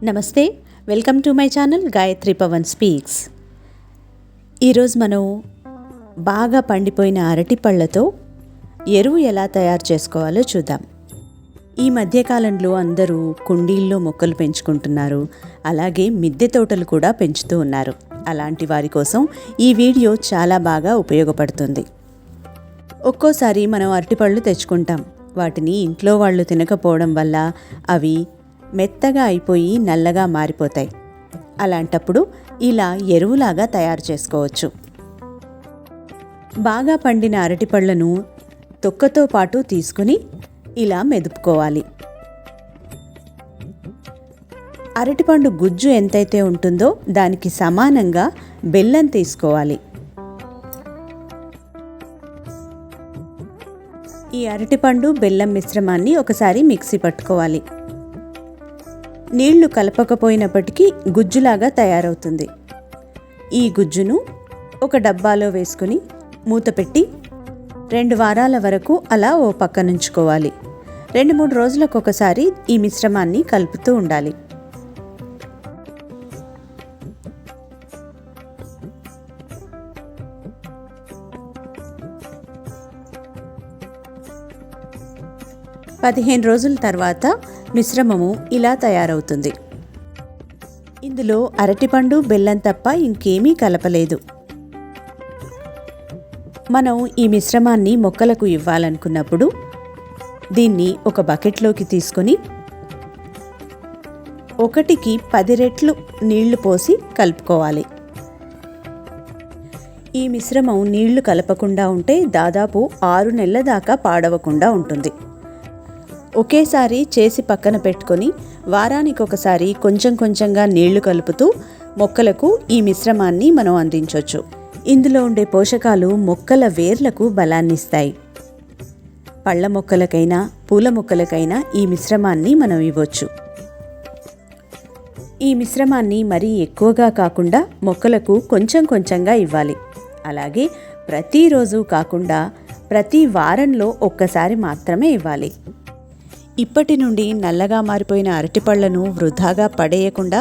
నమస్తే, welcome to my channel Gayatri Pavan speaks. ఈరోజు మనం బాగా పండిపోయిన అరటి పళ్ళతో ఎరువు ఎలా తయారు చేసుకోవాలో చూద్దాం. ఈ మధ్యకాలంలో అందరూ కుండీల్లో మొక్కలు పెంచుకుంటున్నారు, అలాగే మిద్దె తోటలు కూడా పెంచుతూ ఉన్నారు. అలాంటి వారి కోసం ఈ వీడియో చాలా బాగా ఉపయోగపడుతుంది. ఒక్కోసారి మనం అరటిపళ్ళు తెచ్చుకుంటాం, వాటిని ఇంట్లో వాళ్ళు తినకపోవడం వల్ల అవి మెత్తగా అయిపోయి నల్లగా మారిపోతాయి. అలాంటప్పుడు ఇలా ఎరువులాగా తయారు చేసుకోవచ్చు. బాగా పండిన అరటిపళ్ళను తొక్కతో పాటు తీసుకుని ఇలా మెదుపుకోవాలి. అరటిపండు గుజ్జు ఎంతైతే ఉంటుందో దానికి సమానంగా బెల్లం తీసుకోవాలి. ఈ అరటిపండు బెల్లం మిశ్రమాన్ని ఒకసారి మిక్సీ పట్టుకోవాలి. నీళ్లు కలపకపోయినప్పటికీ గుజ్జులాగా తయారవుతుంది. ఈ గుజ్జును ఒక డబ్బాలో వేసుకుని మూత పెట్టి 2 వారాల వరకు అలా ఓ పక్కనుంచుకోవాలి. 2-3 రోజులకు ఒకసారి ఈ మిశ్రమాన్ని కలుపుతూ ఉండాలి. పదిహేను రోజుల తర్వాత మిశ్రమము ఇలా తయారవుతుంది. ఇందులో అరటిపండు బెల్లం తప్ప ఇంకేమీ కలపలేదు. మనం ఈ మిశ్రమాన్ని మొక్కలకు ఇవ్వాలనుకున్నప్పుడు దీన్ని ఒక బకెట్లోకి తీసుకొని 1కి 10 రెట్లు నీళ్లు పోసి కలుపుకోవాలి. ఈ మిశ్రమం నీళ్లు కలపకుండా ఉంటే దాదాపు 6 నెలల దాకా పాడవకుండా ఉంటుంది. ఒకేసారి చేసి పక్కన పెట్టుకొని వారానికి ఒకసారి కొంచెం కొంచెంగా నీళ్లు కలుపుతూ మొక్కలకు ఈ మిశ్రమాన్ని మనం అందించవచ్చు. ఇందులో ఉండే పోషకాలు మొక్కల వేర్లకు బలాన్నిస్తాయి. పళ్ళ మొక్కలకైనా పూల మొక్కలకైనా ఈ మిశ్రమాన్ని మనం ఇవ్వచ్చు. ఈ మిశ్రమాన్ని మరీ ఎక్కువగా కాకుండా మొక్కలకు కొంచెం కొంచెంగా ఇవ్వాలి. అలాగే ప్రతిరోజు కాకుండా ప్రతి వారంలో ఒక్కసారి మాత్రమే ఇవ్వాలి. ఇప్పటి నుండి నల్లగా మారిపోయిన అరటిపళ్లను వృధాగా పడేయకుండా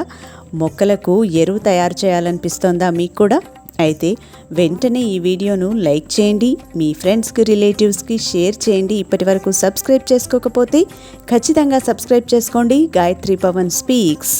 మొక్కలకు ఎరువు తయారు చేయాలనిపిస్తోందా మీకు కూడా? అయితే వెంటనే ఈ వీడియోను లైక్ చేయండి, మీ ఫ్రెండ్స్కి రిలేటివ్స్కి షేర్ చేయండి. ఇప్పటి వరకు సబ్స్క్రైబ్ చేసుకోకపోతే ఖచ్చితంగా సబ్స్క్రైబ్ చేసుకోండి. గాయత్రి పవన్ స్పీక్స్.